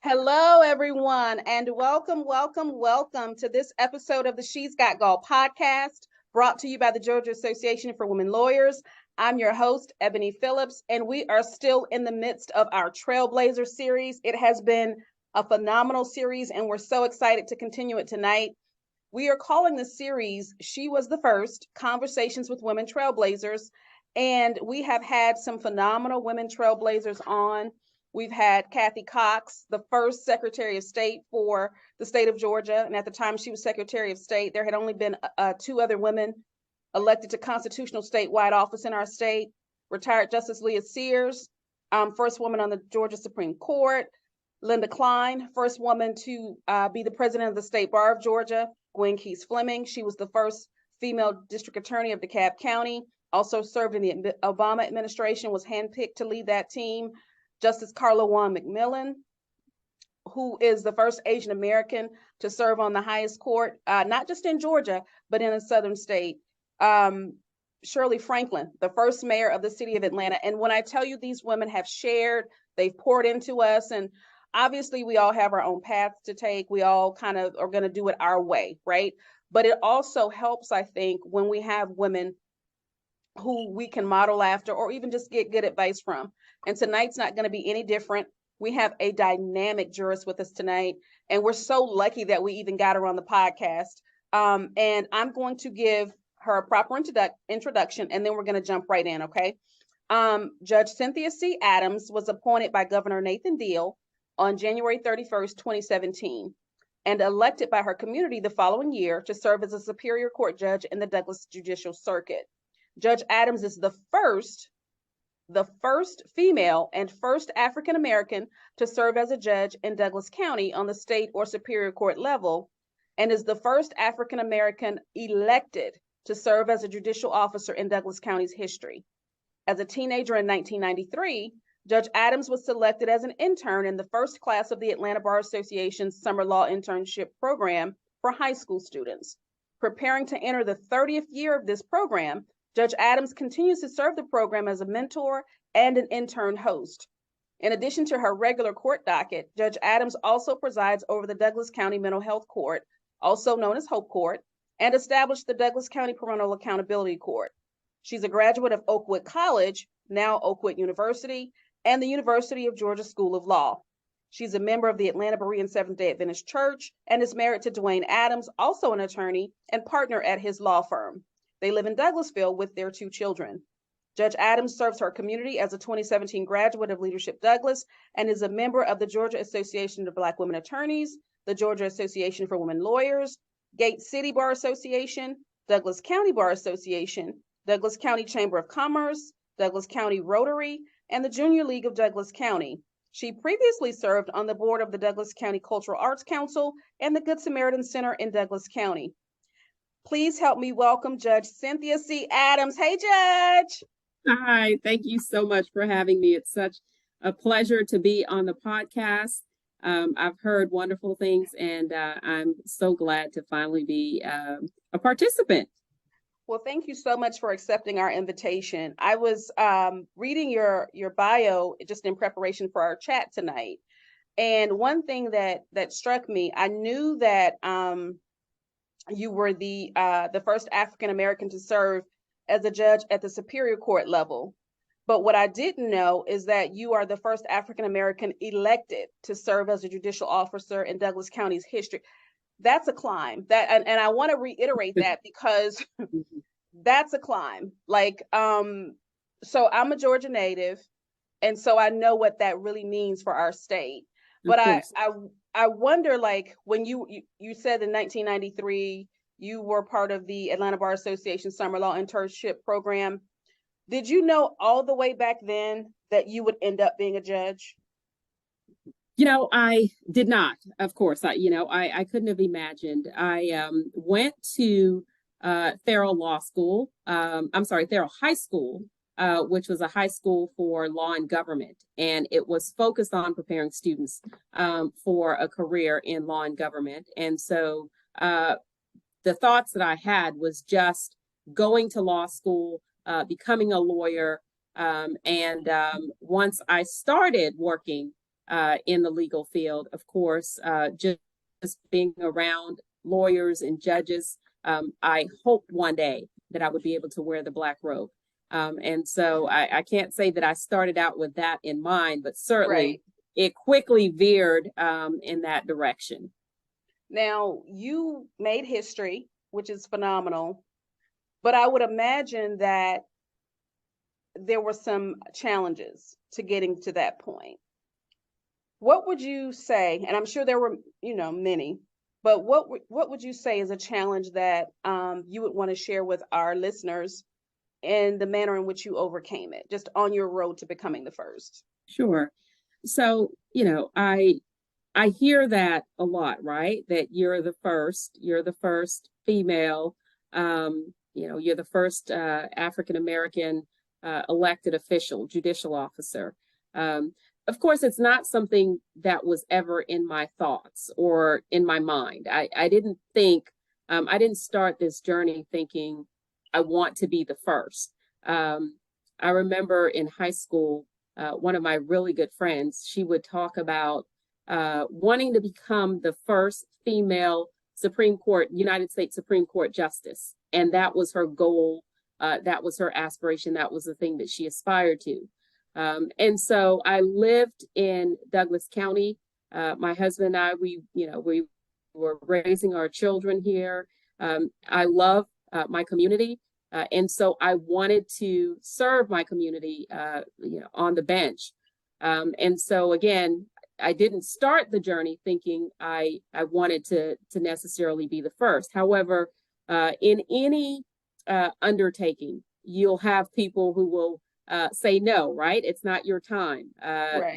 Hello, everyone, and welcome to this episode of the She's Got GAWL podcast, brought to you by the Georgia Association for Women Lawyers. I'm your host, Ebony Phillips, and we are still in the midst of our Trailblazers series. It has been a phenomenal series, and we're so excited to continue it tonight. We are calling the series She Was the First, Conversations with Women Trailblazers, and we have had some phenomenal women trailblazers on. We've had Kathy Cox, the first Secretary of State for the state of Georgia. And at the time she was Secretary of State, there had only been two other women elected to constitutional statewide office in our state. Retired Justice Leah Sears, first woman on the Georgia Supreme Court. Linda Klein, first woman to be the president of the State Bar of Georgia. Gwen Keys Fleming, she was the first female district attorney of DeKalb County. Also served in the Obama administration, was handpicked to lead that team. Justice Carla Juan McMillan, who is the first Asian American to serve on the highest court, not just in Georgia, but in a southern state. Shirley Franklin, the first mayor of the city of Atlanta. And when I tell you these women have shared, they've poured into us, and obviously we all have our own paths to take. We all kind of are going to do it our way, right? But it also helps, I think, when we have women who we can model after or even just get good advice from. And tonight's not going to be any different. We have a dynamic jurist with us tonight, and we're so lucky that we even got her on the podcast. And I'm going to give her a proper introduction, and then we're going to jump right in, okay? Judge Cynthia C. Adams was appointed by Governor Nathan Deal on January 31st, 2017, and elected by her community the following year to serve as a Superior Court judge in the Douglas Judicial Circuit. Judge Adams is the first female and first African American to serve as a judge in Douglas County on the state or Superior Court level, and is the first African American elected to serve as a judicial officer in Douglas County's history. As a teenager in 1993, Judge Adams was selected as an intern in the first class of the Atlanta Bar Association's Summer Law Internship program for high school students. Preparing to enter the 30th year of this program, Judge Adams continues to serve the program as a mentor and an intern host. In addition to her regular court docket, Judge Adams also presides over the Douglas County Mental Health Court, also known as Hope Court, and established the Douglas County Parental Accountability Court. She's a graduate of Oakwood College, now Oakwood University, and the University of Georgia School of Law. She's a member of the Atlanta Berean Seventh-day Adventist Church and is married to Dwayne Adams, also an attorney and partner at his law firm. They live in Douglasville with their two children. Judge Adams serves her community as a 2017 graduate of Leadership Douglas and is a member of the Georgia Association of Black Women Attorneys, the Georgia Association for Women Lawyers, Gate City Bar Association, Douglas County Bar Association, Douglas County Chamber of Commerce, Douglas County Rotary, and the Junior League of Douglas County. She previously served on the board of the Douglas County Cultural Arts Council and the Good Samaritan Center in Douglas County. Please help me welcome Judge Cynthia C. Adams. Hey, Judge. Hi, thank you so much for having me. It's such a pleasure to be on the podcast. I've heard wonderful things, and I'm so glad to finally be a participant. Well, thank you so much for accepting our invitation. I was reading your bio just in preparation for our chat tonight. And one thing that struck me, I knew that you were the first African American to serve as a judge at the Superior Court level. But what I didn't know is that you are the first African American elected to serve as a judicial officer in Douglas County's history. That's a climb. And I want to reiterate that because that's a climb. Like, so I'm a Georgia native, and so I know what that really means for our state. But I wonder, like, when you said in 1993 you were part of the Atlanta Bar Association Summer Law Internship program. Did you know all the way back then that you would end up being a judge? I did not, of course. I couldn't have imagined. I went to Farrell Law School. Farrell High School, which was a high school for law and government. And it was focused on preparing students for a career in law and government. And so the thoughts that I had was just going to law school, becoming a lawyer. And once I started working in the legal field. Of course, just being around lawyers and judges, I hoped one day that I would be able to wear the black robe. And so I can't say that I started out with that in mind, but certainly it quickly veered in that direction. Now, you made history, which is phenomenal, but I would imagine that there were some challenges to getting to that point. What would you say, and I'm sure there were, many, but what would you say is a challenge that you would want to share with our listeners and the manner in which you overcame it, just on your road to becoming the first? Sure. So, I hear that a lot, right? That you're the first female, you're the first African American elected official, judicial officer. Of course, it's not something that was ever in my thoughts or in my mind. I didn't think, I didn't start this journey thinking I want to be the first. I remember in high school, one of my really good friends, she would talk about wanting to become the first female United States Supreme Court justice. And that was her goal. That was her aspiration. That was the thing that she aspired to. And so I lived in Douglas County. My husband and I, we were raising our children here. I love my community. And so I wanted to serve my community, on the bench. And so again, I didn't start the journey thinking I wanted to necessarily be the first. However, in any undertaking, you'll have people who will say no, right? It's not your time.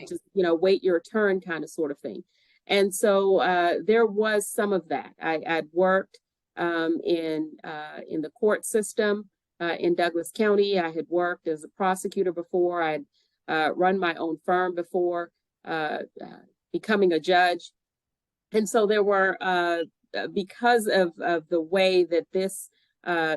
Just, wait your turn kind of sort of thing. And so there was some of that. I'd worked in the court system in Douglas County. I had worked as a prosecutor before. I'd run my own firm before becoming a judge. And so there were, because of the way that this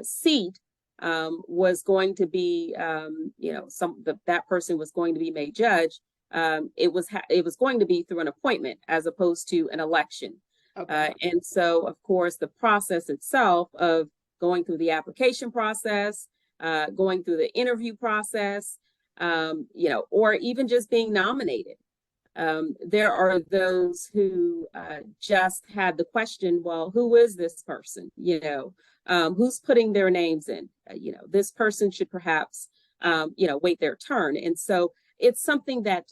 seat was going to be, that person was going to be made judge, it was going to be through an appointment as opposed to an election. Okay. And so, of course, the process itself of going through the application process, going through the interview process, or even just being nominated. There are those who just had the question, well, who is this person? Who's putting their names in? This person should perhaps, wait their turn. And so it's something that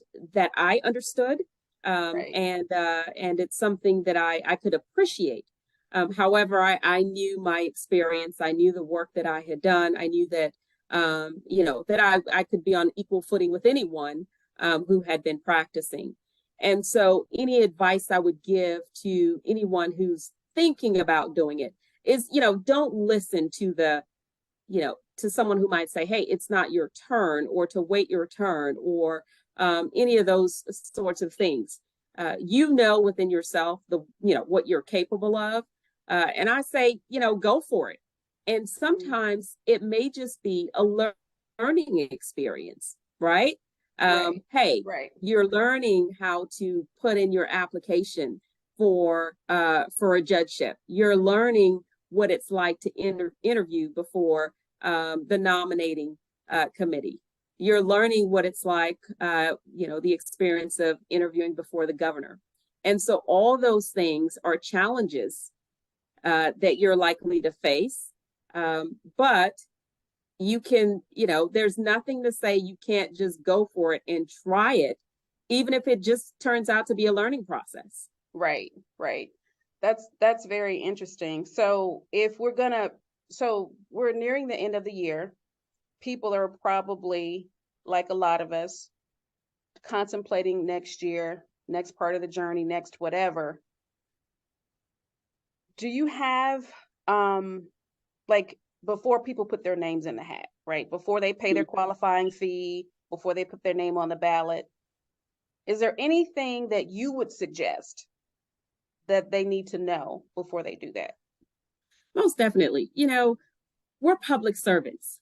I understood, and it's something that I could appreciate. However, I knew my experience. I knew the work that I had done. I knew that, that I could be on equal footing with anyone who had been practicing. And so any advice I would give to anyone who's thinking about doing it is, don't listen to to someone who might say, hey, it's not your turn, or to wait your turn, or any of those sorts of things. Within yourself, what you're capable of. And I say, go for it. And sometimes it may just be a learning experience, right? You're learning how to put in your application for a judgeship. You're learning what it's like to interview before the nominating committee. You're learning what it's like, the experience of interviewing before the governor. And so all those things are challenges that you're likely to face. But you can, there's nothing to say you can't just go for it and try it, even if it just turns out to be a learning process. Right. That's very interesting. So we're nearing the end of the year. People are probably, like a lot of us, contemplating next year, next part of the journey, next whatever. Do you have, before people put their names in the hat, right? Before they pay their qualifying fee, before they put their name on the ballot, is there anything that you would suggest that they need to know before they do that? Most definitely. We're public servants.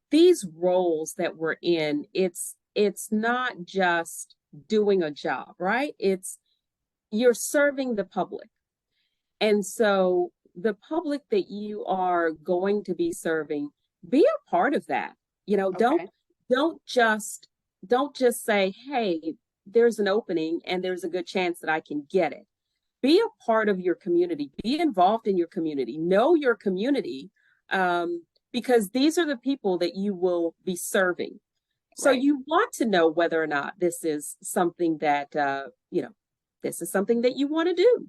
These roles that we're in, it's not just doing a job, right? You're serving the public. And so the public that you are going to be serving, be a part of that. You know, Okay. don't just don't just say, hey, there's an opening and there's a good chance that I can get it. Be a part of your community, be involved in your community, know your community, because these are the people that you will be serving. So Right. you want to know whether or not this is something that, this is something that you want to do.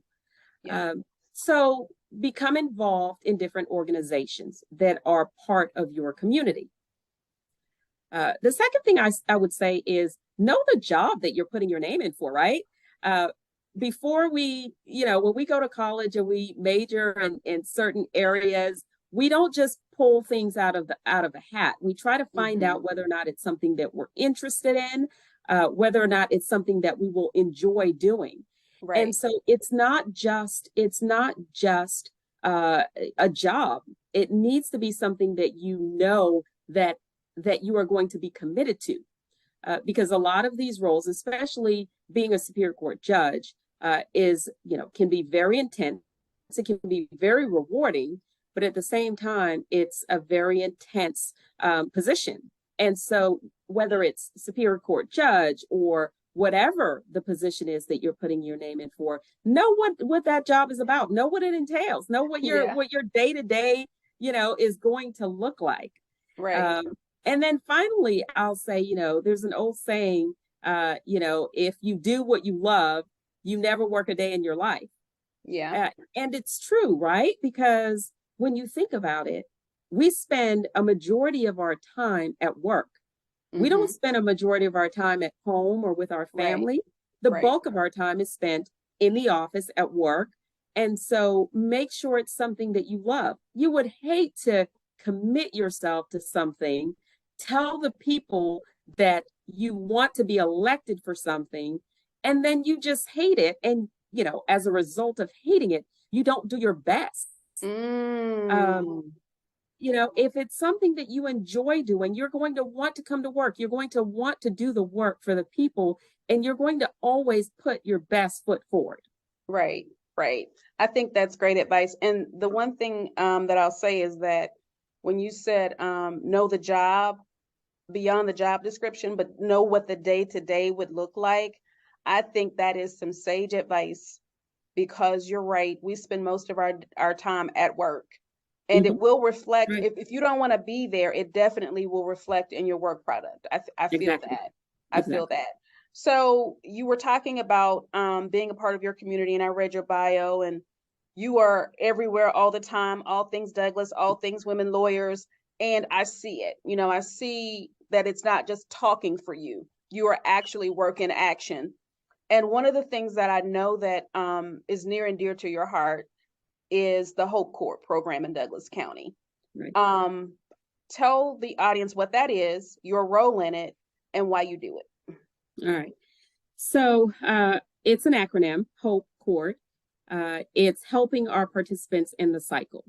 Yeah. So become involved in different organizations that are part of your community. The second thing I would say is know the job that you're putting your name in for, right? Uh, Before we, when we go to college and we major in certain areas, we don't just pull things out of the hat. We try to find Mm-hmm. out whether or not it's something that we're interested in, whether or not it's something that we will enjoy doing. And Right. so it's not just a job. It needs to be something that that you are going to be committed to, because a lot of these roles, especially being a Superior Court judge, can be very intense. It can be very rewarding, but at the same time, it's a very intense position. And so, whether it's Superior Court judge or whatever the position is that you're putting your name in for, know what that job is about. Know what it entails. Know Yeah. what your day to day, is going to look like. Right. Um, and then finally, I'll say, there's an old saying, if you do what you love, you never work a day in your life. Yeah. And it's true, right? Because when you think about it, we spend a majority of our time at work. We Mm-hmm. don't spend a majority of our time at home or with our Right. family. The Right. bulk of our time is spent in the office at work. And so make sure it's something that you love. You would hate to commit yourself to something, tell the people that you want to be elected for something, and then you just hate it. And, as a result of hating it, you don't do your best. Um, Mm. if it's something that you enjoy doing, you're going to want to come to work. You're going to want to do the work for the people, and you're going to always put your best foot forward. Right. Right. I think that's great advice. And the one thing that I'll say is that when you said know the job beyond the job description, but know what the day to day would look like, I think that is some sage advice, because you're right. We spend most of our time at work, and it Mhm. will reflect. Right. If you don't want to be there, it definitely will reflect in your work product. I feel Exactly. that. I feel Exactly. that. So you were talking about being a part of your community, and I read your bio, and you are everywhere all the time, all things Douglas, all things women lawyers, and I see it. I see that it's not just talking for you. You are actually working action. And one of the things that I know that is near and dear to your heart is the Hope Court program in Douglas County. Right. Um, Tell the audience what that is, your role in it, and why you do it. All right. So it's an acronym, HOPE Court. It's helping our participants in the cycle.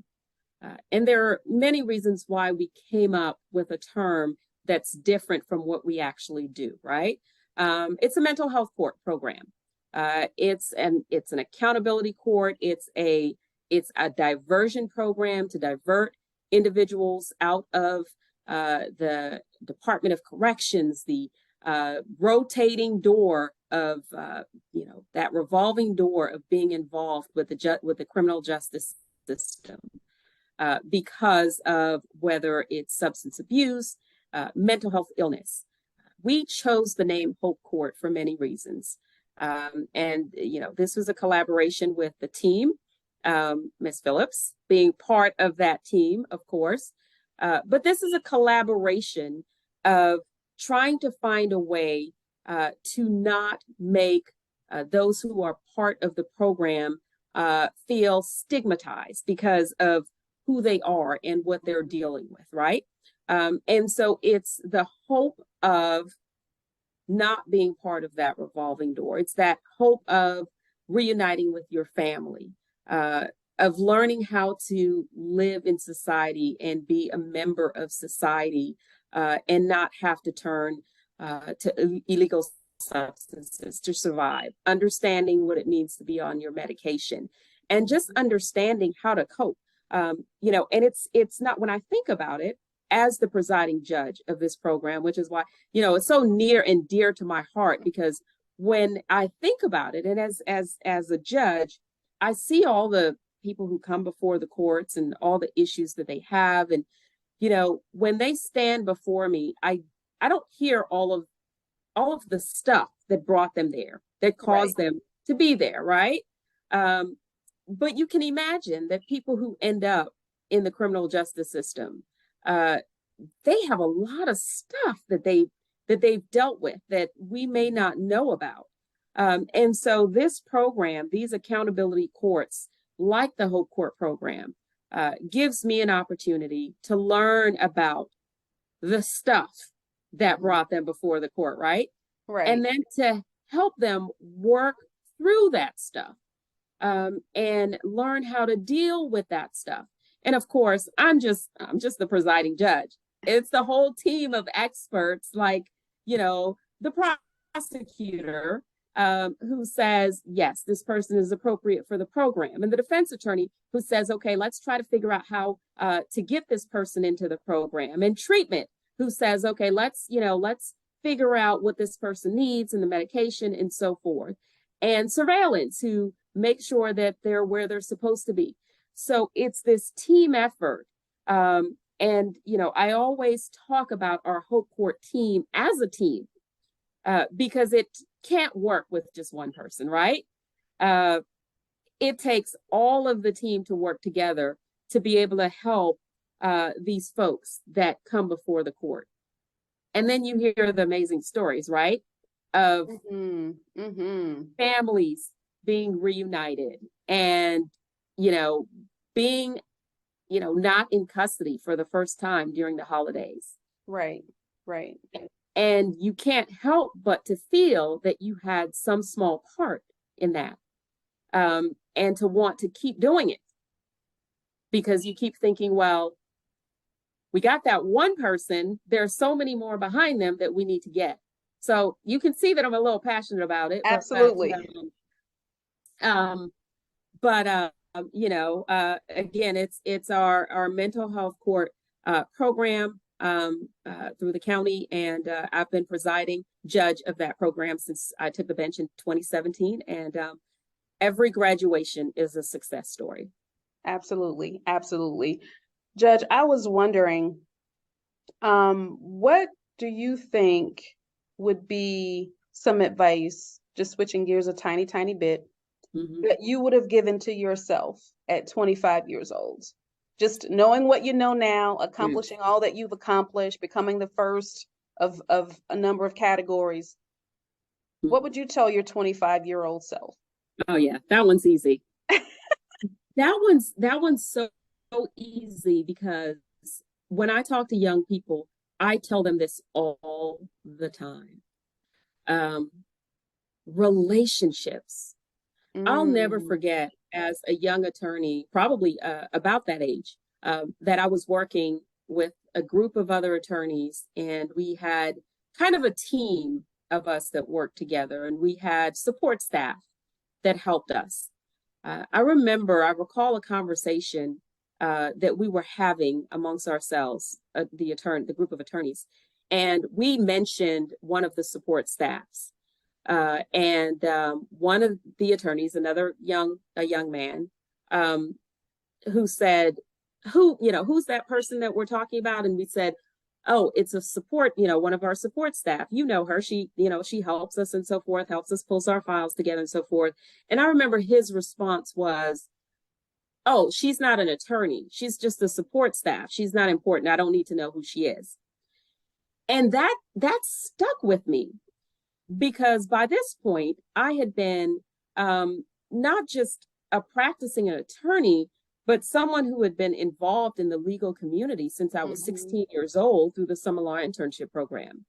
And there are many reasons why we came up with a term that's different from what we actually do, right? It's a mental health court program. It's an accountability court. It's a diversion program to divert individuals out of the Department of Corrections, the rotating door of that revolving door of being involved with the criminal justice system, because of whether it's substance abuse, mental health illness. We chose the name Hope Court for many reasons. And this was a collaboration with the team, Ms. Phillips being part of that team, of course. But this is a collaboration of trying to find a way to not make those who are part of the program feel stigmatized because of who they are and what they're dealing with, right? And so it's the hope of not being part of that revolving door. It's that hope of reuniting with your family, of learning how to live in society and be a member of society, and not have to turn to illegal substances to survive, understanding what it means to be on your medication, and just understanding how to cope. You know, and it's not, when I think about it, as the presiding judge of this program, which is why, you know, it's so near and dear to my heart, because when I think about it, and as a judge, I see all the people who come before the courts and all the issues that they have. And, you know, when they stand before me, I don't hear all of the stuff that brought them there, that caused them to be there, right? But you can imagine that people who end up in the criminal justice system, they have a lot of stuff that they've dealt with that we may not know about. And so this program, these accountability courts, like the Hope Court program, gives me an opportunity to learn about the stuff that brought them before the court, right? Right. And then to help them work through that stuff, and learn how to deal with that stuff. And of course, I'm just the presiding judge. It's the whole team of experts, like, you know, the prosecutor, who says, yes, this person is appropriate for the program, and the defense attorney who says, okay, let's try to figure out how to get this person into the program, and treatment who says, okay, let's figure out what this person needs and the medication and so forth, and surveillance who make sure that they're where they're supposed to be. So it's this team effort. And, you know, I always talk about our Hope Court team as a team, because it can't work with just one person, right? It takes all of the team to work together to be able to help these folks that come before the court. And then you hear the amazing stories, right? Of families being reunited, and, you know, being, you know, not in custody for the first time during the holidays. Right. And you can't help but to feel that you had some small part in that, and to want to keep doing it, because you keep thinking, well, we got that one person, there are so many more behind them that we need to get. So you can see that I'm a little passionate about it. Absolutely. But you know, again, it's our mental health court program through the county, and I've been presiding judge of that program since I took the bench in 2017, and every graduation is a success story. Absolutely. Judge, I was wondering, what do you think would be some advice, just switching gears a tiny bit, that you would have given to yourself at 25 years old? Just knowing what you know now, accomplishing all that you've accomplished, becoming the first of a number of categories. What would you tell your 25-year-old self? Oh yeah, that one's easy. that one's so easy, because when I talk to young people, I tell them this all the time. Relationships. I'll never forget, as a young attorney, probably about that age, that I was working with a group of other attorneys, and we had kind of a team of us that worked together, and we had support staff that helped us. I recall a conversation that we were having amongst ourselves, the group of attorneys, and we mentioned one of the support staffs. And one of the attorneys, a young man, who said, who's that person that we're talking about? And we said, oh, it's a support, one of our support staff. You know her, she helps us and so forth, helps us pull our files together and so forth. And I remember his response was, oh, she's not an attorney. She's just a support staff. She's not important. I don't need to know who she is. And that stuck with me, because by this point I had been not just a practicing attorney, but someone who had been involved in the legal community since I was 16 years old through the summer law internship program.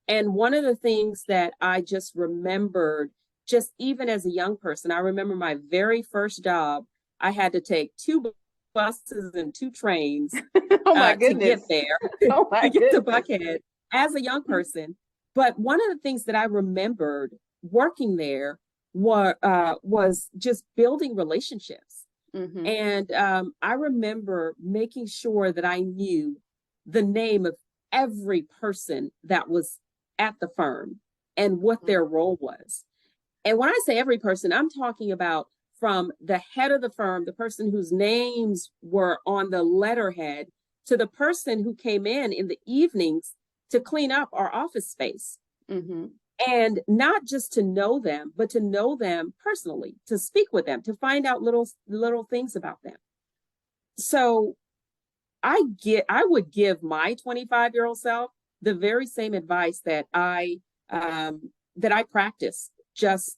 And one of the things that I just remembered, just even as a young person, I remember my very first job, I had to take 2 buses and 2 trains oh my goodness. to get there, to get to Buckhead as a young person. But one of the things that I remembered working there was just building relationships. Mm-hmm. And I remember making sure that I knew the name of every person that was at the firm and what their role was. And when I say every person, I'm talking about from the head of the firm, the person whose names were on the letterhead, to the person who came in the evenings to clean up our office space. Mm-hmm. And not just to know them, but to know them personally, to speak with them, to find out little things about them. So I would give my 25-year-old self the very same advice that I practice just,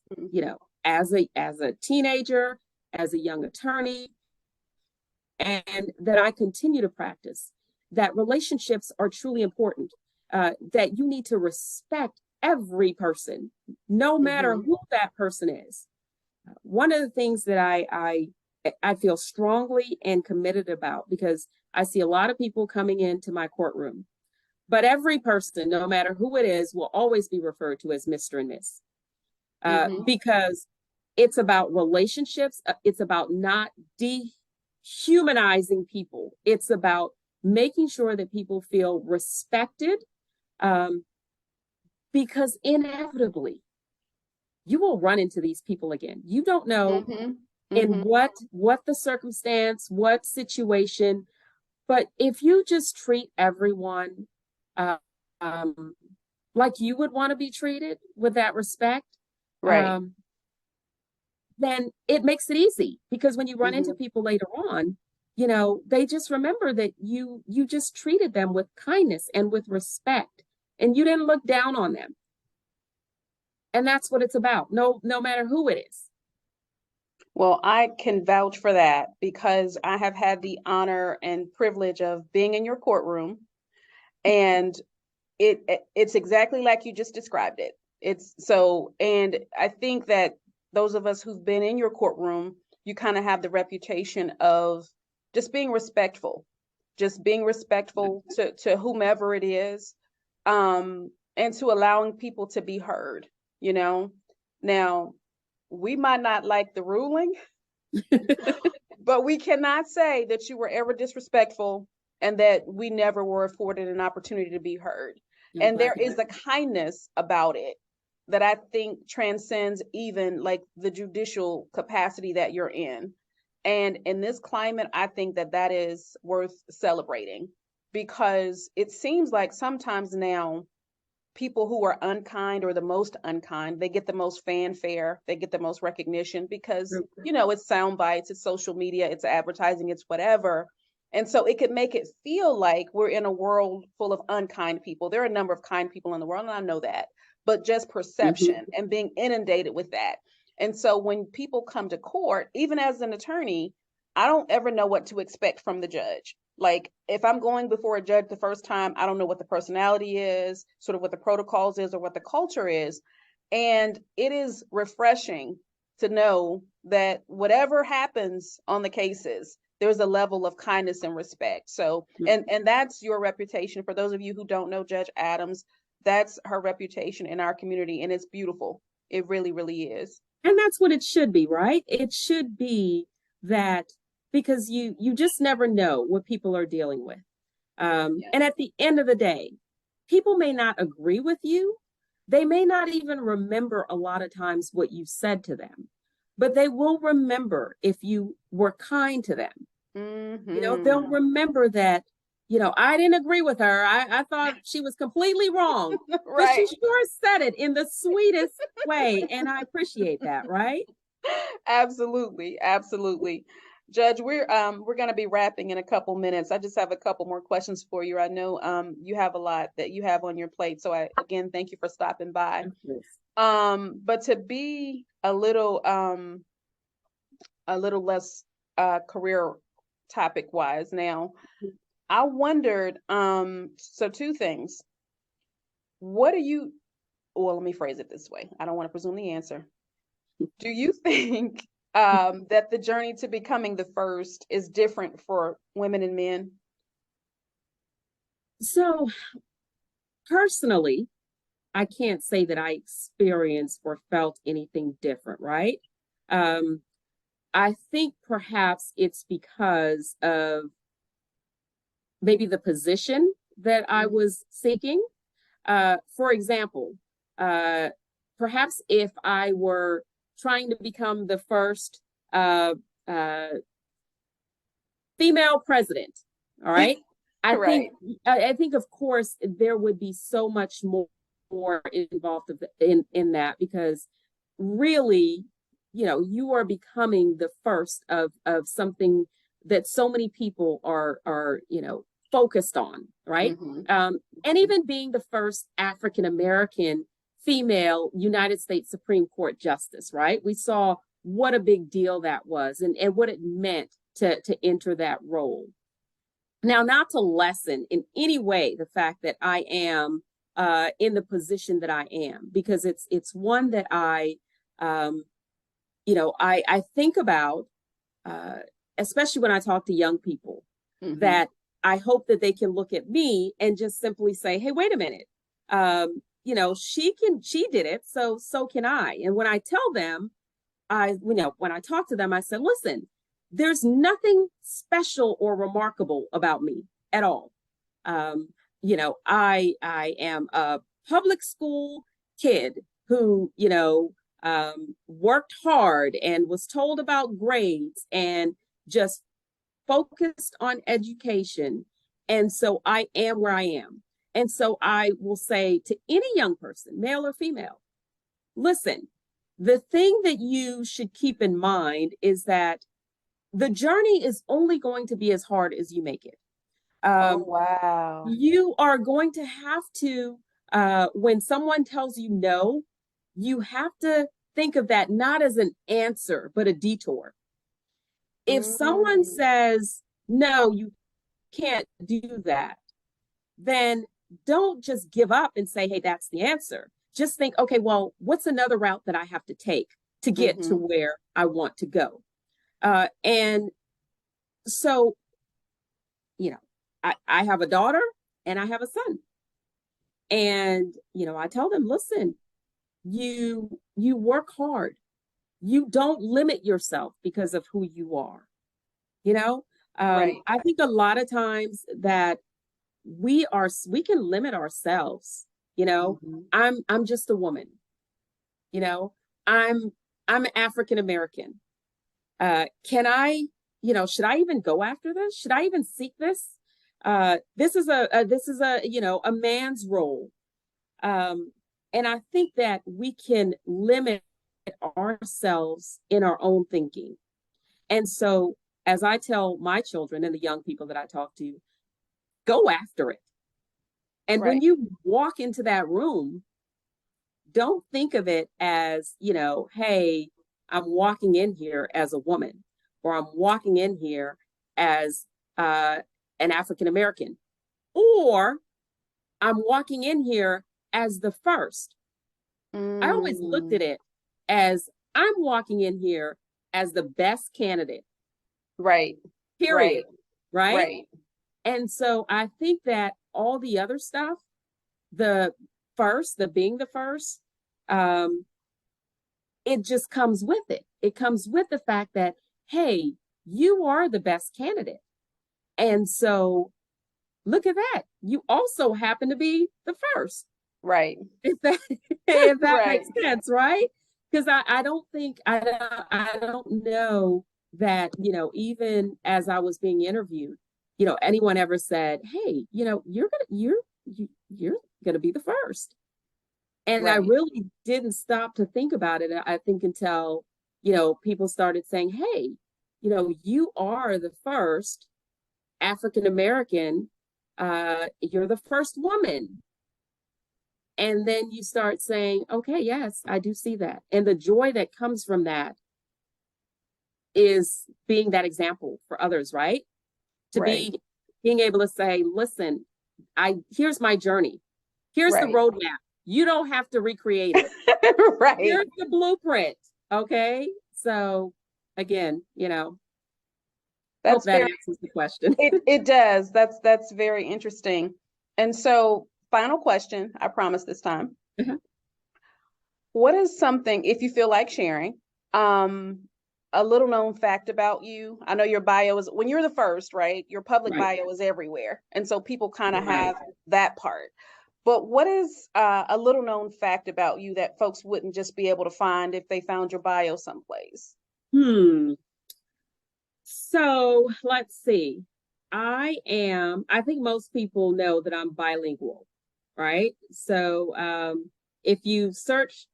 as a teenager, as a young attorney, and that I continue to practice, that relationships are truly important, that you need to respect every person, no matter who that person is. One of the things that I feel strongly and committed about, because I see a lot of people coming into my courtroom, but every person, no matter who it is, will always be referred to as Mr. and Miss, because it's about relationships. It's about not dehumanizing people. It's about making sure that people feel respected, because inevitably you will run into these people again. You don't know in what the circumstance, what situation, but if you just treat everyone like you would want to be treated with that respect, Right. then it makes it easy, because when you run into people later on, they just remember that you just treated them with kindness and with respect, and you didn't look down on them. And that's what it's about, no matter who it is. Well, I can vouch for that because I have had the honor and privilege of being in your courtroom, and it's exactly like you just described it. And I think that those of us who've been in your courtroom, you kind of have the reputation of just being respectful to whomever it is, and to allowing people to be heard, Now, we might not like the ruling, but we cannot say that you were ever disrespectful and that we never were afforded an opportunity to be heard. And there is a kindness about it that I think transcends even like the judicial capacity that you're in. And in this climate, I think that is worth celebrating, because it seems like sometimes now people who are unkind or the most unkind, they get the most fanfare, they get the most recognition because, it's sound bites, it's social media, it's advertising, it's whatever. And so it could make it feel like we're in a world full of unkind people. There are a number of kind people in the world, and I know that, but just perception and being inundated with that. And so when people come to court, even as an attorney, I don't ever know what to expect from the judge. Like if I'm going before a judge the first time, I don't know what the personality is, sort of what the protocols is, or what the culture is. And it is refreshing to know that whatever happens on the cases, there's a level of kindness and respect. So, and that's your reputation. For those of you who don't know Judge Adams, that's her reputation in our community, and it's beautiful. It really, really is. And that's what it should be, right? It should be that, because you just never know what people are dealing with. And at the end of the day, people may not agree with you. They may not even remember a lot of times what you said to them, but they will remember if you were kind to them. They'll remember that, I didn't agree with her. I thought she was completely wrong, but she sure said it in the sweetest way. And I appreciate that, right? Absolutely. Absolutely. Judge, we're going to be wrapping in a couple minutes. I just have a couple more questions for you. I know you have a lot that you have on your plate. So again, thank you for stopping by. But to be a little less career topic wise now, I wondered, so two things. Well, let me phrase it this way. I don't want to presume the answer. Do you think that the journey to becoming the first is different for women and men? So personally, I can't say that I experienced or felt anything different, right? Um, I think perhaps it's because of maybe the position that I was seeking. For example, uh, perhaps if I were trying to become the first uh, uh, female president, all right, I think Right. I think of course there would be so much more involved in that, because really, you are becoming the first of something that so many people are focused on, right? Mm-hmm. And even being the first African American female United States Supreme Court justice, right? We saw what a big deal that was, and what it meant to enter that role. Now, not to lessen in any way the fact that I am in the position that I am, because it's one that um, I think about, uh, especially when I talk to young people, Mm-hmm. that I hope that they can look at me and just simply say, "Hey, wait a minute, she did it, so can I." And when I tell them, when I talk to them, I said, "Listen, there's nothing special or remarkable about me at all. Um, I am a public school kid who, worked hard and was told about grades and just focused on education. And so I am where I am." And so I will say to any young person, male or female, listen, the thing that you should keep in mind is that the journey is only going to be as hard as you make it. Oh, Um, wow. you are going to have to, when someone tells you no, you have to think of that not as an answer, but a detour. If someone Mm. says, no, you can't do that, then don't just give up and say, hey, that's the answer. Just think, okay, well, what's another route that I have to take to get to Mm-hmm. where I want to go? And so, I have a daughter and I have a son. And, I tell them, listen, you work hard. You don't limit yourself because of who you are. You know, Right. I think a lot of times that we can limit ourselves. Mm-hmm. I'm just a woman. You know, I'm I'm African American. Can I, should I even go after this? Should I even seek this? This is a a man's role. Um, and I think that we can limit ourselves in our own thinking. And so, as I tell my children and the young people that I talk to, go after it. And when Right. you walk into that room, don't think of it as, hey, I'm walking in here as a woman, or I'm walking in here as an African American, or I'm walking in here as the first. I always looked Mm. at it as I'm walking in here as the best candidate, Right. period. Right. Right. Right. And so I think that all the other stuff, the being the first, um, it just comes with it. It comes with the fact that, hey, you are the best candidate. And so look at that. You also happen to be the first. Right. If that if that Right. makes sense, right? Because I don't think I don't know that, even as I was being interviewed, anyone ever said, hey, you're gonna be the first. And I Right. really didn't stop to think about it, I think, until, people started saying, hey, you are the first African American, you're the first woman. And then you start saying, okay, yes, I do see that. And the joy that comes from that is being that example for others, right? To Right. be being able to say, listen, here's my journey. Here's the Right. roadmap. You don't have to recreate it. Right. Here's the blueprint. Okay. So again, hope That's that very, answers the question. it does. That's very interesting. And so, final question, I promise this time. Uh-huh. What is something, if you feel like sharing, a little known fact about you? I know your bio is, when you're the first, right? Your public Right. bio is everywhere. And so people kind of Right. have that part. But what is a little known fact about you that folks wouldn't just be able to find if they found your bio someplace? Hmm. So let's see. I think most people know that I'm bilingual, right? So if you search,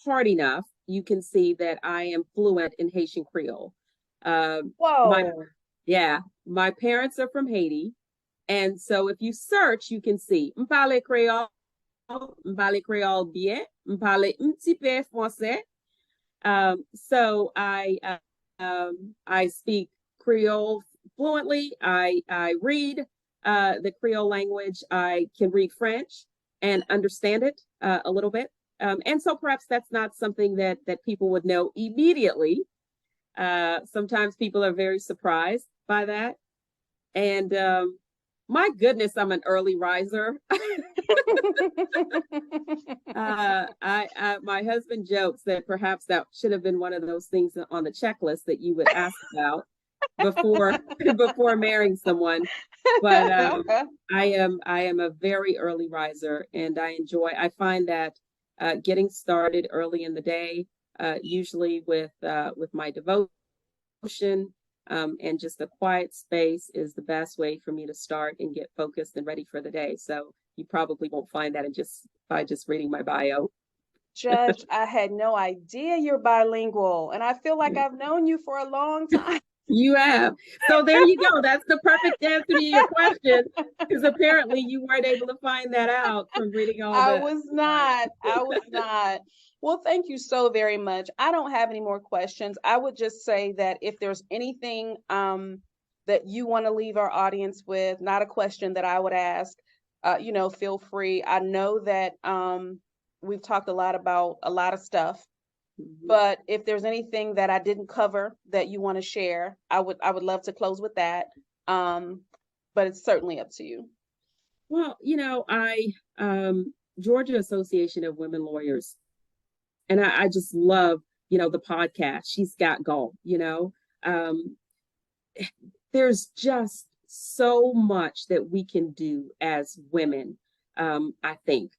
hard enough, you can see that I am fluent in Haitian Creole. My Whoa. Yeah, my parents are from Haiti. And so if you search, you can see m'parle Creole bien, m'parle un petit peu français. So I speak Creole fluently. I read the Creole language. I can read French and understand it a little bit. And so perhaps that's not something that people would know immediately. Sometimes people are very surprised by that. And my goodness, I'm an early riser. My husband jokes that perhaps that should have been one of those things on the checklist that you would ask about before before marrying someone. But I am a very early riser, and I find that getting started early in the day, usually with my devotion, and just a quiet space is the best way for me to start and get focused and ready for the day. So you probably won't find that by just reading my bio. Judge, I had no idea you're bilingual, and I feel like I've known you for a long time. You have. So there you go. That's the perfect answer to your question, because apparently you weren't able to find that out from reading all I the was bio. not. I was not. Well, thank you so very much. I don't have any more questions. I would just say that if there's anything that you want to leave our audience with, not a question that I would ask, feel free. I know that we've talked a lot about a lot of stuff, Mhm. but if there's anything that I didn't cover that you want to share, I would love to close with that. Um, but it's certainly up to you. Well, I Georgia Association of Women Lawyers, and I just love, the podcast. She's got GAWL. Um, there's just so much that we can do as women. I think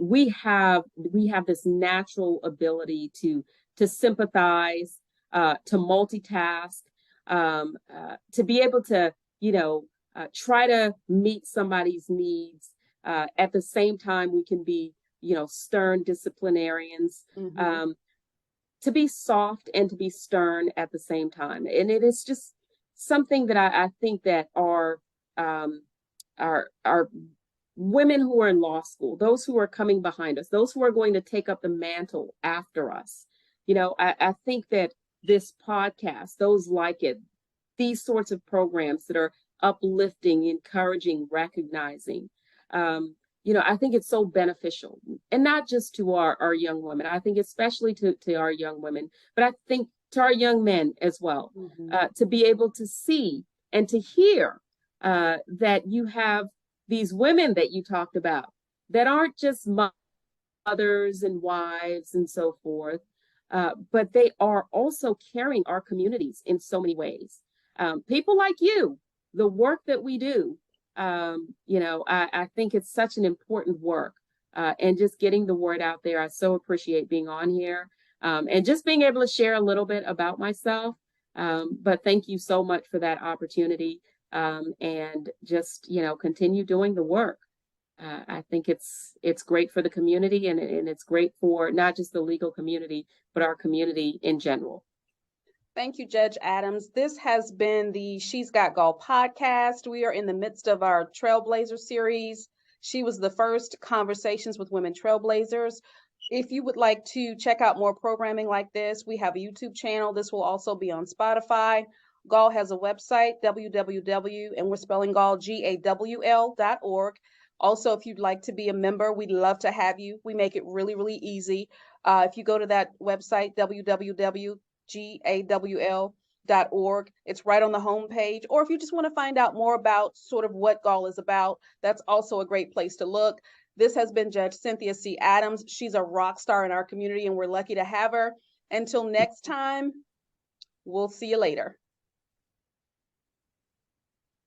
we have this natural ability to sympathize, to multitask, to be able to try to meet somebody's needs. At the same time, we can be stern disciplinarians. Mm-hmm. Um, to be soft and to be stern at the same time. And it is just something that I think that our women who are in law school, those who are coming behind us, those who are going to take up the mantle after us, I think that this podcast, those like it, these sorts of programs that are uplifting, encouraging, recognizing, I think it's so beneficial, and not just to our young women. I think especially to our young women, but I think to our young men as well, Mm-hmm. to be able to see and to hear that you have these women that you talked about that aren't just mothers and wives and so forth, but they are also carrying our communities in so many ways. People like you, the work that we do, I think it's such an important work. And just getting the word out there. I so appreciate being on here, and just being able to share a little bit about myself. But thank you so much for that opportunity, and just continue doing the work. I think it's great for the community, and it's great for not just the legal community, but our community in general. Thank you, Judge Adams. This has been the She's Got GAWL podcast. We are in the midst of our Trailblazer series. She was the first Conversations with Women Trailblazers. If you would like to check out more programming like this, we have a YouTube channel. This will also be on Spotify. GAWL has a website, www, and we're spelling GAWL, GAWL.org. Also, if you'd like to be a member, we'd love to have you. We make it really, really easy. If you go to that website, www GAWL.org. It's right on the homepage. Or if you just want to find out more about sort of what GAWL is about, that's also a great place to look. This has been Judge Cynthia C. Adams. She's a rock star in our community, and we're lucky to have her. Until next time, we'll see you later.